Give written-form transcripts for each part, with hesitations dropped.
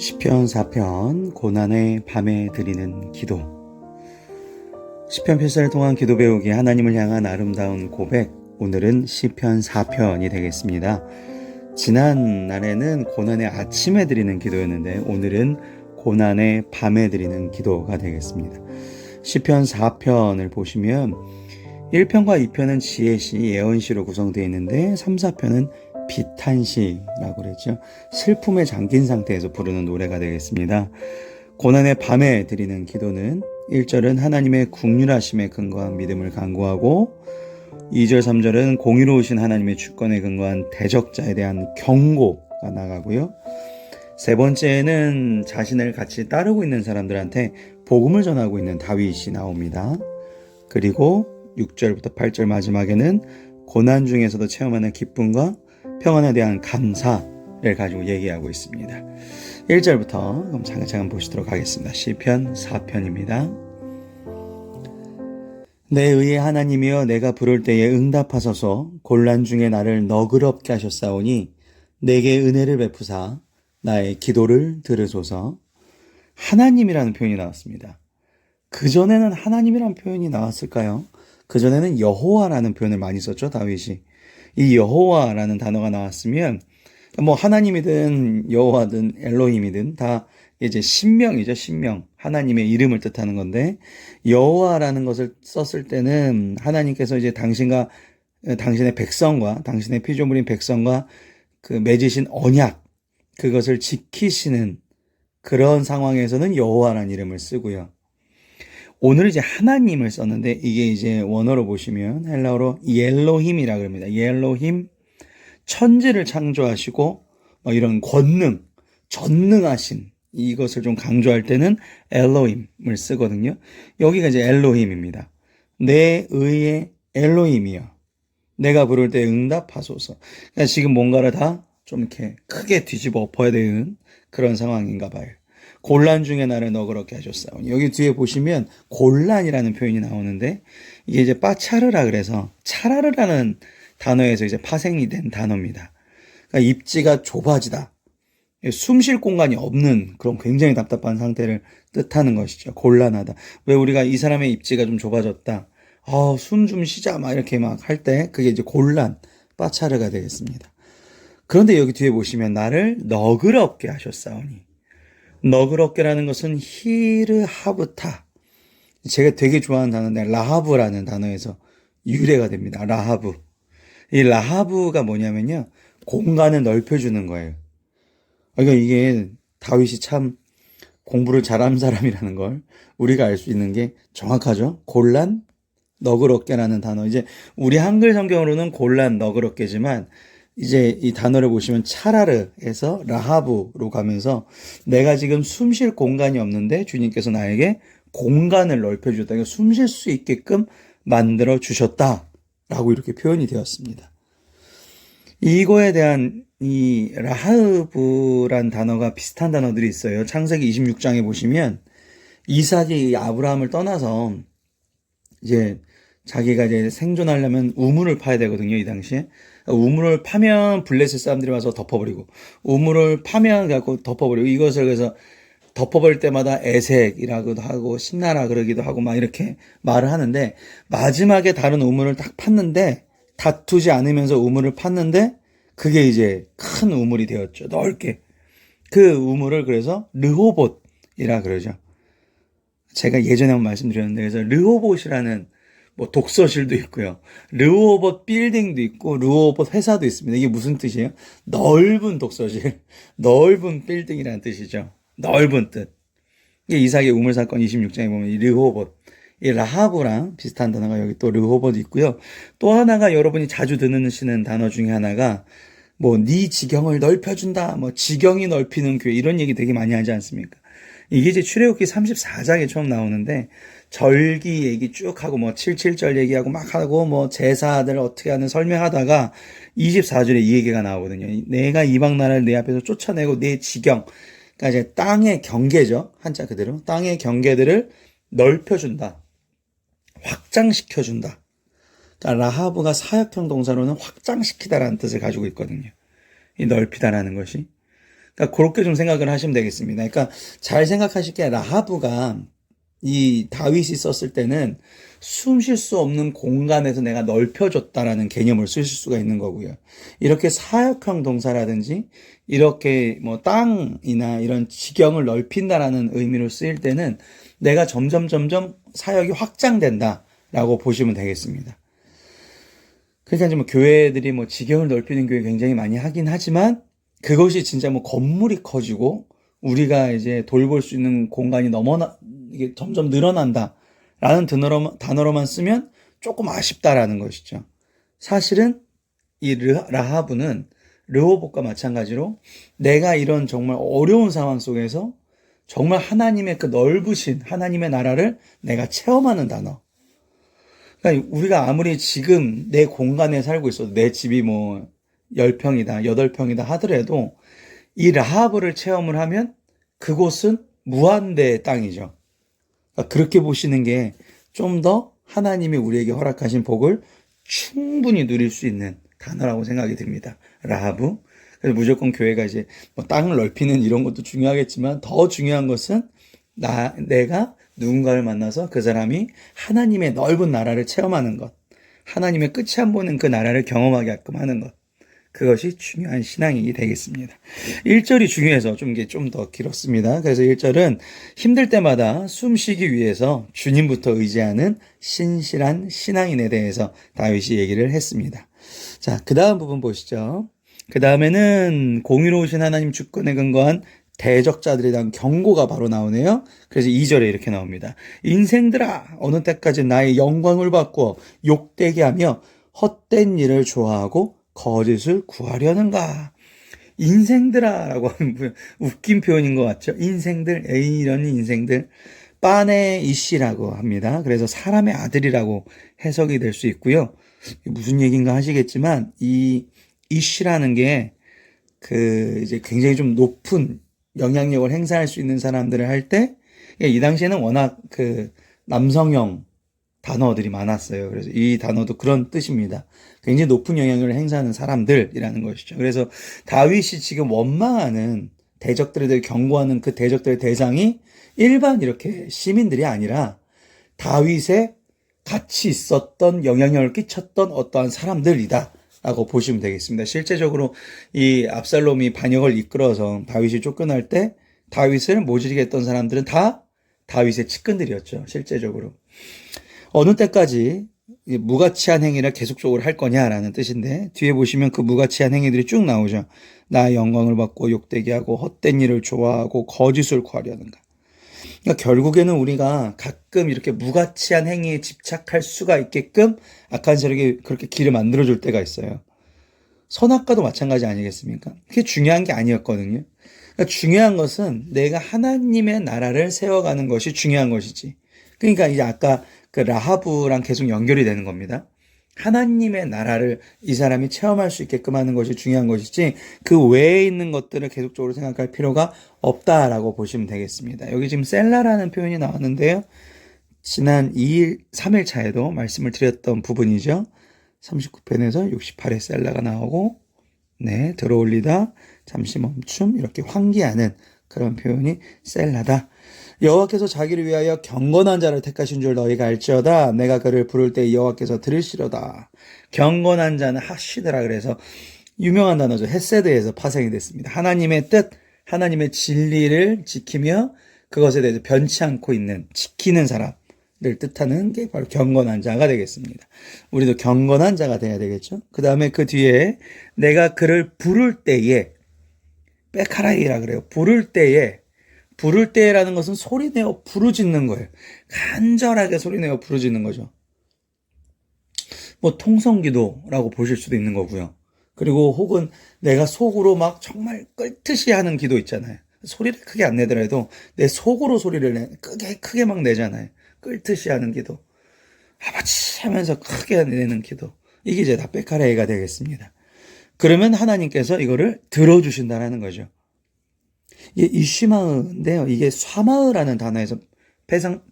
시편 4편 고난의 밤에 드리는 기도. 시편 필사를 통한 기도 배우기, 하나님을 향한 아름다운 고백. 오늘은 시편 4편이 되겠습니다. 지난 날에는 고난의 아침에 드리는 기도였는데 오늘은 고난의 밤에 드리는 기도가 되겠습니다. 시편 4편을 보시면 1편과 2편은 지혜시, 예언시로 구성되어 있는데 3, 4편은 비탄시라고 그랬죠. 슬픔에 잠긴 상태에서 부르는 노래가 되겠습니다. 고난의 밤에 드리는 기도는 1절은 하나님의 긍휼하심에 근거한 믿음을 간구하고 2절, 3절은 공의로우신 하나님의 주권에 근거한 대적자에 대한 경고가 나가고요. 세 번째는 자신을 같이 따르고 있는 사람들한테 복음을 전하고 있는 다윗이 나옵니다. 그리고 6절부터 8절 마지막에는 고난 중에서도 체험하는 기쁨과 평안에 대한 감사를 가지고 얘기하고 있습니다. 1절부터 그럼 차근차근 보시도록 하겠습니다. 시편 4편입니다. 내 의의 하나님이여, 내가 부를 때에 응답하소서. 곤란 중에 나를 너그럽게 하셨사오니 내게 은혜를 베푸사 나의 기도를 들으소서. 하나님이라는 표현이 나왔습니다. 그전에는 하나님이라는 표현이 나왔을까요? 그전에는 여호와라는 표현을 많이 썼죠, 다윗이. 이 여호와라는 단어가 나왔으면 뭐 하나님이든 여호와든 엘로힘이든 다 이제 신명이죠. 신명. 하나님의 이름을 뜻하는 건데, 여호와라는 것을 썼을 때는 하나님께서 이제 당신의 백성과 당신의 피조물인 백성과 그 맺으신 언약, 그것을 지키시는 그런 상황에서는 여호와라는 이름을 쓰고요. 오늘 이제 하나님을 썼는데 이게 이제 원어로 보시면 헬라어로 옐로힘이라 그럽니다. 옐로힘, 천지를 창조하시고 이런 권능, 전능하신 이것을 좀 강조할 때는 엘로힘을 쓰거든요. 여기가 이제 엘로힘입니다. 내 의의 엘로힘이여, 내가 부를 때 응답하소서. 그러니까 지금 뭔가를 다 좀 이렇게 크게 뒤집어 엎어야 되는 그런 상황인가 봐요. 곤란 중에 나를 너그럽게 하셨사오니. 여기 뒤에 보시면 곤란이라는 표현이 나오는데 이게 이제 빠차르라 그래서 차라르라는 단어에서 이제 파생이 된 단어입니다. 그러니까 입지가 좁아지다, 숨 쉴 공간이 없는 그런 굉장히 답답한 상태를 뜻하는 것이죠. 곤란하다. 왜 우리가 이 사람의 입지가 좀 좁아졌다, 숨 좀 쉬자 막 이렇게 막 할 때 그게 이제 곤란, 빠차르가 되겠습니다. 그런데 여기 뒤에 보시면 나를 너그럽게 하셨사오니. 너그럽게라는 것은 히르하브타, 제가 되게 좋아하는 단어인데 라하브라는 단어에서 유래가 됩니다. 라하브. 이 라하브가 뭐냐면요, 공간을 넓혀주는 거예요. 그러니까 이게 다윗이 참 공부를 잘하는 사람이라는 걸 우리가 알 수 있는 게 정확하죠. 곤란, 너그럽게라는 단어. 이제 우리 한글 성경으로는 곤란, 너그럽게지만 이제 이 단어를 보시면 차라르에서 라하브로 가면서 내가 지금 숨 쉴 공간이 없는데 주님께서 나에게 공간을 넓혀주셨다. 숨 쉴 수 있게끔 만들어 주셨다라고 이렇게 표현이 되었습니다. 이거에 대한 이 라하브란 단어가 비슷한 단어들이 있어요. 창세기 26장에 보시면 이삭이 아브라함을 떠나서 이제 자기가 이제 생존하려면 우물을 파야 되거든요, 이 당시에. 우물을 파면 블레셋 사람들이 와서 덮어버리고, 우물을 파면 갖고 덮어버리고, 이것을 그래서 덮어버릴 때마다 에색이라고도 하고 신나라 그러기도 하고 막 이렇게 말을 하는데, 마지막에 다른 우물을 딱 팠는데, 다투지 않으면서 우물을 팠는데 그게 이제 큰 우물이 되었죠. 넓게. 그 우물을 그래서 르호봇이라 그러죠. 제가 예전에 한번 말씀드렸는데, 그래서 르호봇이라는 뭐 독서실도 있고요, 르호봇 빌딩도 있고 르호봇 회사도 있습니다. 이게 무슨 뜻이에요? 넓은 독서실, 넓은 빌딩이라는 뜻이죠. 넓은 뜻. 이게 이삭의 우물 사건 26장에 보면 이 르호봇, 이 라하브랑 비슷한 단어가 여기 또 르호봇 있고요. 또 하나가 여러분이 자주 듣는 단어 중에 하나가 뭐 네 지경을 넓혀준다, 뭐 지경이 넓히는 교회, 이런 얘기 되게 많이 하지 않습니까? 이게 이제 출애굽기 34장에 처음 나오는데, 절기 얘기 쭉 하고 뭐 77절 얘기하고 막 하고 뭐 제사들 어떻게 하는 설명하다가 24절에 이 얘기가 나오거든요. 내가 이방 나라를 내 앞에서 쫓아내고 내 지경, 그러니까 이제 땅의 경계죠. 한자 그대로 땅의 경계들을 넓혀준다, 확장시켜준다. 그러니까 라하브가 사역형 동사로는 확장시키다라는 뜻을 가지고 있거든요. 이 넓히다라는 것이. 그러니까 그렇게 좀 생각을 하시면 되겠습니다. 그러니까 잘 생각하실 게 라하브가 이 다윗이 썼을 때는 숨 쉴 수 없는 공간에서 내가 넓혀줬다라는 개념을 쓰실 수가 있는 거고요. 이렇게 사역형 동사라든지 이렇게 뭐 땅이나 이런 지경을 넓힌다라는 의미로 쓰일 때는 내가 점점 사역이 확장된다라고 보시면 되겠습니다. 그러니까 이제 뭐 교회들이 뭐 지경을 넓히는 교회 굉장히 많이 하긴 하지만 그것이 진짜 뭐 건물이 커지고 우리가 이제 돌볼 수 있는 공간이 이게 점점 늘어난다라는 단어로만 쓰면 조금 아쉽다라는 것이죠. 사실은 이 라하브는 르호봇과 마찬가지로 내가 이런 정말 어려운 상황 속에서 정말 하나님의 그 넓으신 하나님의 나라를 내가 체험하는 단어. 그러니까 우리가 아무리 지금 내 공간에 살고 있어도 내 집이 뭐 10평이다, 8평이다 하더라도 이 라하브를 체험을 하면 그곳은 무한대의 땅이죠. 그러니까 그렇게 보시는 게 좀 더 하나님이 우리에게 허락하신 복을 충분히 누릴 수 있는 단어라고 생각이 듭니다. 라하브. 그래서 무조건 교회가 이제 뭐 땅을 넓히는 이런 것도 중요하겠지만 더 중요한 것은 내가 누군가를 만나서 그 사람이 하나님의 넓은 나라를 체험하는 것, 하나님의 끝이 안 보이는 그 나라를 경험하게끔 하는 것. 그것이 중요한 신앙이 되겠습니다. 1절이 중요해서 이게 좀 더 길었습니다. 그래서 1절은 힘들 때마다 숨 쉬기 위해서 주님부터 의지하는 신실한 신앙인에 대해서 다윗이 얘기를 했습니다. 자, 그 다음 부분 보시죠. 그 다음에는 공의로우신 하나님 주권에 근거한 대적자들에 대한 경고가 바로 나오네요. 그래서 2절에 이렇게 나옵니다. 인생들아, 어느 때까지 나의 영광을 받고 욕되게 하며 헛된 일을 좋아하고 거짓을 구하려는가. 인생들아 라고 하는 웃긴 표현인 것 같죠. 인생들, 이런 인생들. 빤의 이씨라고 합니다. 그래서 사람의 아들이라고 해석이 될 수 있고요. 무슨 얘기인가 하시겠지만 이 이씨라는 게 이제 굉장히 좀 높은 영향력을 행사할 수 있는 사람들을 할 때 이 당시에는 워낙 남성형 단어들이 많았어요. 그래서 이 단어도 그런 뜻입니다. 굉장히 높은 영향력을 행사하는 사람들이라는 것이죠. 그래서 다윗이 지금 원망하는 대적들에 대해 경고하는 그 대적들의 대상이 일반 이렇게 시민들이 아니라 다윗의 같이 있었던 영향력을 끼쳤던 어떠한 사람들이다 라고 보시면 되겠습니다. 실제적으로 이 압살롬이 반역을 이끌어서 다윗이 쫓겨날 때 다윗을 모질게 했던 사람들은 다 다윗의 측근들이었죠. 실제적으로. 어느 때까지 무가치한 행위를 계속적으로 할 거냐라는 뜻인데 뒤에 보시면 그 무가치한 행위들이 쭉 나오죠. 나의 영광을 받고 욕되게 하고 헛된 일을 좋아하고 거짓을 구하려는가. 그러니까 결국에는 우리가 가끔 이렇게 무가치한 행위에 집착할 수가 있게끔 악한 세력이 그렇게 길을 만들어줄 때가 있어요. 선악과도 마찬가지 아니겠습니까? 그게 중요한 게 아니었거든요. 그러니까 중요한 것은 내가 하나님의 나라를 세워가는 것이 중요한 것이지. 그러니까 이제 아까 그 라하브랑 계속 연결이 되는 겁니다. 하나님의 나라를 이 사람이 체험할 수 있게끔 하는 것이 중요한 것이지 그 외에 있는 것들을 계속적으로 생각할 필요가 없다라고 보시면 되겠습니다. 여기 지금 셀라라는 표현이 나왔는데요. 지난 3일 차에도 말씀을 드렸던 부분이죠. 39편에서 68회 셀라가 나오고 들어올리다, 잠시 멈춤, 이렇게 환기하는 그런 표현이 셀라다. 여호와께서 자기를 위하여 경건한 자를 택하신 줄 너희가 알지어다. 내가 그를 부를 때 여호와께서 들으시려다. 경건한 자는 하시드라. 그래서 유명한 단어죠. 헤세드에서 파생이 됐습니다. 하나님의 뜻, 하나님의 진리를 지키며 그것에 대해서 변치 않고 있는, 지키는 사람을 뜻하는 게 바로 경건한 자가 되겠습니다. 우리도 경건한 자가 돼야 되겠죠. 그 다음에 그 뒤에 내가 그를 부를 때에, 빼카라이라 그래요. 부를 때라는 것은 소리내어 부르짖는 거예요. 간절하게 소리내어 부르짖는 거죠. 뭐 통성기도라고 보실 수도 있는 거고요. 그리고 혹은 내가 속으로 막 정말 끓듯이 하는 기도 있잖아요. 소리를 크게 안 내더라도 내 속으로 소리를 크게 막 내잖아요. 끓듯이 하는 기도. 아버지 하면서 크게 내는 기도. 이게 이제 다 빼카레이가 되겠습니다. 그러면 하나님께서 이거를 들어주신다는 거죠. 이게 이쉬마흐인데요. 이게 쏴마흐라는 단어에서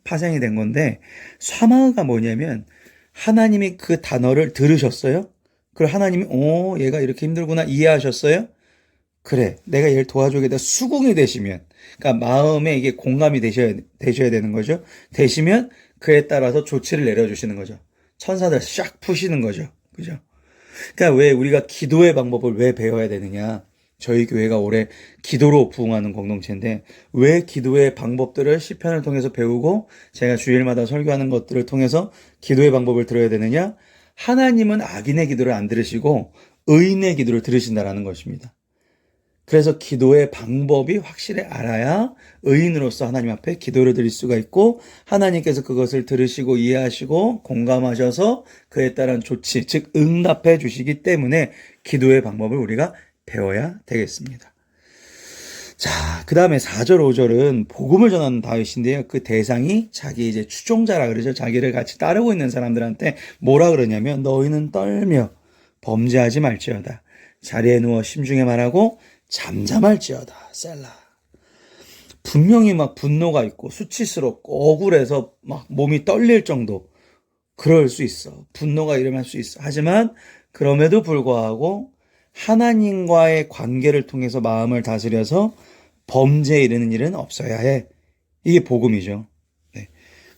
파생이 된 건데, 쏴마흐가 뭐냐면 하나님이 그 단어를 들으셨어요. 그리고 하나님이 얘가 이렇게 힘들구나 이해하셨어요. 그래, 내가 얘를 도와주겠다. 수긍이 되시면, 그러니까 마음에 이게 공감이 되셔야 되는 거죠. 되시면 그에 따라서 조치를 내려주시는 거죠. 천사들 샥 푸시는 거죠. 그죠? 그러니까 왜 우리가 기도의 방법을 왜 배워야 되느냐? 저희 교회가 올해 기도로 부흥하는 공동체인데 왜 기도의 방법들을 시편을 통해서 배우고 제가 주일마다 설교하는 것들을 통해서 기도의 방법을 들어야 되느냐? 하나님은 악인의 기도를 안 들으시고 의인의 기도를 들으신다라는 것입니다. 그래서 기도의 방법이 확실히 알아야 의인으로서 하나님 앞에 기도를 드릴 수가 있고 하나님께서 그것을 들으시고 이해하시고 공감하셔서 그에 따른 조치, 즉 응답해 주시기 때문에 기도의 방법을 우리가 배워야 되겠습니다. 자, 그 다음에 4절, 5절은 복음을 전하는 다윗인데요. 그 대상이 자기 이제 추종자라 그러죠. 자기를 같이 따르고 있는 사람들한테 뭐라 그러냐면 너희는 떨며 범죄하지 말지어다. 자리에 누워 심중에 말하고 잠잠할지어다. 셀라. 분명히 막 분노가 있고 수치스럽고 억울해서 막 몸이 떨릴 정도 그럴 수 있어. 분노가 일어날 수 있어. 하지만 그럼에도 불구하고 하나님과의 관계를 통해서 마음을 다스려서 범죄에 이르는 일은 없어야 해. 이게 복음이죠. 네.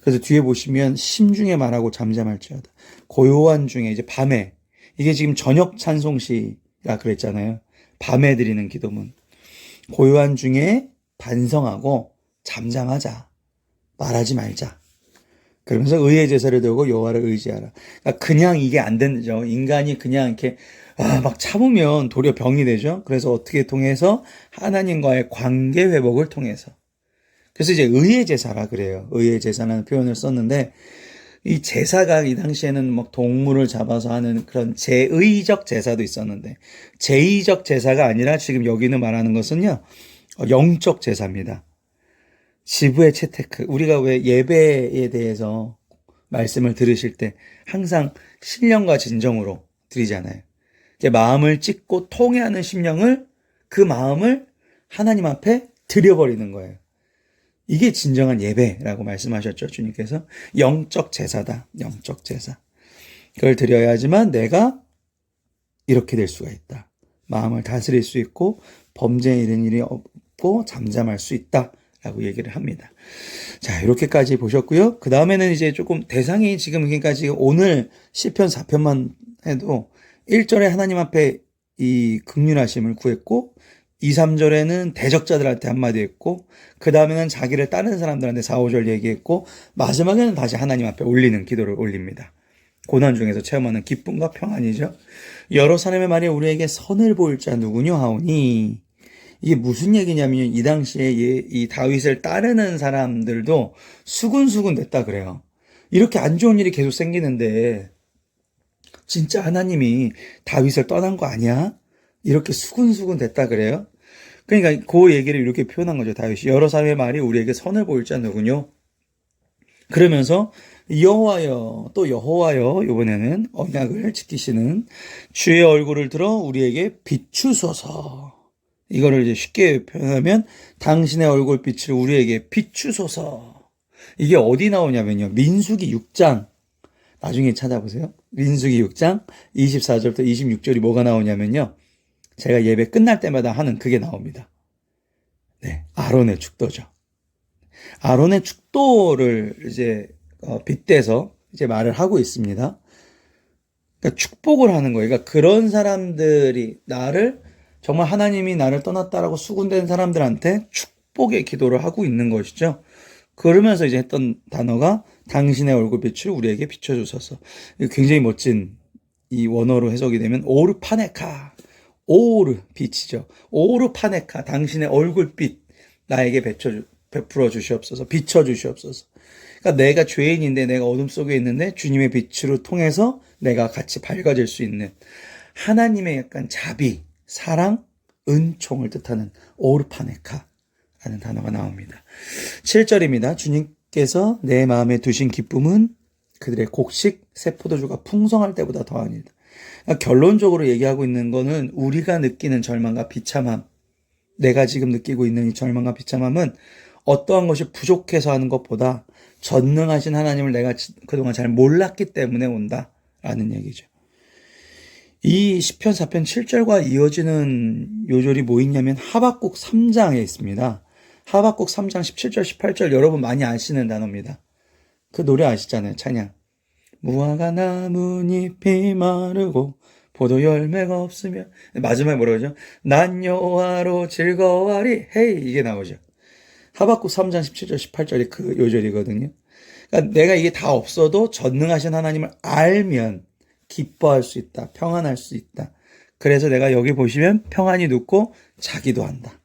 그래서 뒤에 보시면 심중에 말하고 잠잠할지어다. 고요한 중에 이제 밤에 이게 지금 저녁 찬송시라 그랬잖아요. 밤에 드리는 기도문. 고요한 중에 반성하고 잠잠하자. 말하지 말자. 그러면서 의의 제사를 들고 여호와를 의지하라. 그러니까 그냥 이게 안 되죠. 인간이 그냥 이렇게 막 참으면 도리어 병이 되죠. 그래서 어떻게 통해서 하나님과의 관계 회복을 통해서. 그래서 이제 의의 제사라 그래요. 의의 제사라는 표현을 썼는데 이 제사가 이 당시에는 막 동물을 잡아서 하는 그런 제의적 제사도 있었는데 제의적 제사가 아니라 지금 여기는 말하는 것은요. 영적 제사입니다. 지부의 채테크. 우리가 왜 예배에 대해서 말씀을 들으실 때 항상 신령과 진정으로 드리잖아요. 이제 마음을 찢고 통회하는 심령을 그 마음을 하나님 앞에 드려버리는 거예요. 이게 진정한 예배라고 말씀하셨죠. 주님께서 영적 제사다. 영적 제사. 그걸 드려야지만 내가 이렇게 될 수가 있다. 마음을 다스릴 수 있고 범죄에 이른 일이 없고 잠잠할 수 있다. 라고 얘기를 합니다. 자, 이렇게까지 보셨고요. 그 다음에는 이제 조금 대상이 지금 그러니까 지금 오늘 시편 4편만 해도 1절에 하나님 앞에 이 긍휼하심을 구했고 2, 3절에는 대적자들한테 한마디 했고 그 다음에는 자기를 따르는 사람들한테 4, 5절 얘기했고 마지막에는 다시 하나님 앞에 올리는 기도를 올립니다. 고난 중에서 체험하는 기쁨과 평안이죠. 여러 사람의 말이 우리에게 선을 보일 자 누구냐 하오니 이게 무슨 얘기냐면 이 당시에 이 다윗을 따르는 사람들도 수군수군 됐다 그래요. 이렇게 안 좋은 일이 계속 생기는데 진짜 하나님이 다윗을 떠난 거 아니야? 이렇게 수군수군 됐다 그래요. 그러니까 그 얘기를 이렇게 표현한 거죠. 다윗이 여러 사람의 말이 우리에게 선을 보일 자 누구뇨? 그러면서 여호와여 또 여호와여 이번에는 언약을 지키시는 주의 얼굴을 들어 우리에게 비추소서. 이거를 이제 쉽게 표현하면 당신의 얼굴빛을 우리에게 비추소서. 이게 어디 나오냐면요. 민수기 6장. 나중에 찾아보세요. 민수기 6장 24절부터 26절이 뭐가 나오냐면요. 제가 예배 끝날 때마다 하는 그게 나옵니다. 네. 아론의 축도죠. 아론의 축도를 이제 빗대서 이제 말을 하고 있습니다. 그러니까 축복을 하는 거예요. 그러니까 그런 사람들이 정말 하나님이 나를 떠났다라고 수군된 사람들한테 축복의 기도를 하고 있는 것이죠. 그러면서 이제 했던 단어가 당신의 얼굴빛을 우리에게 비춰주소서. 굉장히 멋진 이 원어로 해석이 되면 오르파네카. 오르 빛이죠. 오르파네카 당신의 얼굴빛 나에게 베풀어 주시옵소서. 비춰 주시옵소서. 그러니까 내가 죄인인데 내가 어둠 속에 있는데 주님의 빛으로 통해서 내가 같이 밝아질 수 있는 하나님의 약간 자비, 사랑, 은총을 뜻하는 오르파네카라는 단어가 나옵니다. 7절입니다. 주님께서 내 마음에 두신 기쁨은 그들의 곡식, 새 포도주가 풍성할 때보다 더하니이다. 그러니까 결론적으로 얘기하고 있는 거는 우리가 느끼는 절망과 비참함, 내가 지금 느끼고 있는 이 절망과 비참함은 어떠한 것이 부족해서 하는 것보다 전능하신 하나님을 내가 그동안 잘 몰랐기 때문에 온다라는 얘기죠. 이 시편 4편 7절과 이어지는 요절이 뭐 있냐면 하박국 3장에 있습니다. 하박국 3장 17절 18절 여러분 많이 아시는 단어입니다. 그 노래 아시잖아요. 찬양. 무화과 나뭇잎이 마르고 포도 열매가 없으면 마지막에 뭐라고 하죠? 난 여호와로 즐거워하리 헤이 이게 나오죠. 하박국 3장 17절 18절이 그 요절이거든요. 그러니까 내가 이게 다 없어도 전능하신 하나님을 알면 기뻐할 수 있다. 평안할 수 있다. 그래서 내가 여기 보시면 평안이 눕고 자기도 한다.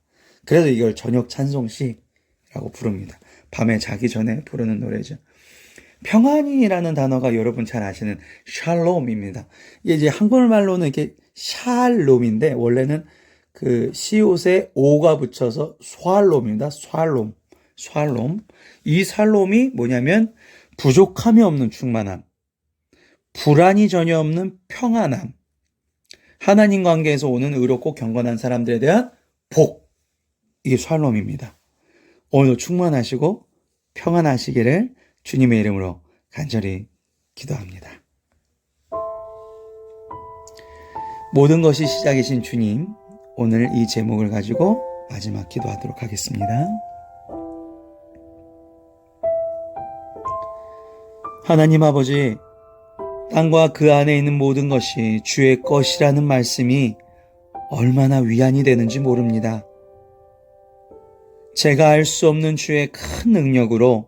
그래서 이걸 저녁 찬송시라고 부릅니다. 밤에 자기 전에 부르는 노래죠. 평안이라는 단어가 여러분 잘 아시는 샬롬입니다. 이게 이제 한국말로는 이게 샬롬인데 원래는 그 시옷에 오가 붙여서 샬롬입니다. 샬롬. 이 샬롬이 뭐냐면 부족함이 없는 충만함, 불안이 전혀 없는 평안함, 하나님 관계에서 오는 의롭고 경건한 사람들에 대한 복, 이게 샬롬입니다. 오늘도 충만하시고 평안하시기를 주님의 이름으로 간절히 기도합니다. 모든 것이 시작이신 주님, 오늘 이 제목을 가지고 마지막 기도하도록 하겠습니다. 하나님 아버지, 땅과 그 안에 있는 모든 것이 주의 것이라는 말씀이 얼마나 위안이 되는지 모릅니다. 제가 알 수 없는 주의 큰 능력으로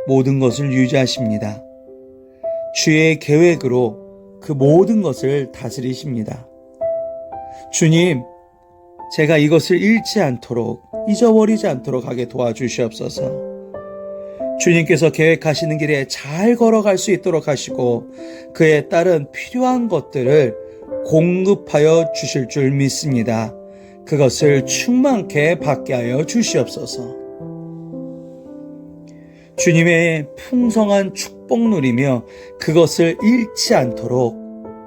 모든 것을 유지하십니다. 주의 계획으로 그 모든 것을 다스리십니다. 주님, 제가 이것을 잃지 않도록, 잊어버리지 않도록 하게 도와주시옵소서. 주님께서 계획하시는 길에 잘 걸어갈 수 있도록 하시고 그에 따른 필요한 것들을 공급하여 주실 줄 믿습니다. 그것을 충만케 받게 하여 주시옵소서. 주님의 풍성한 축복 누리며 그것을 잃지 않도록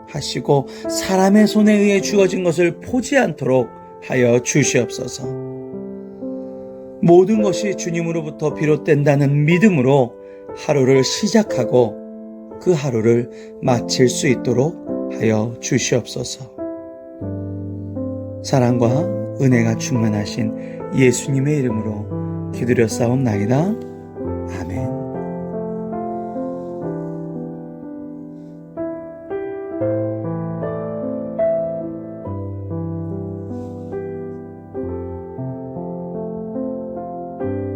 하시고 사람의 손에 의해 주어진 것을 포지 않도록 하여 주시옵소서. 모든 것이 주님으로부터 비롯된다는 믿음으로 하루를 시작하고 그 하루를 마칠 수 있도록 하여 주시옵소서. 사랑과 은혜가 충만하신 예수님의 이름으로 기도드렸사옵나이다.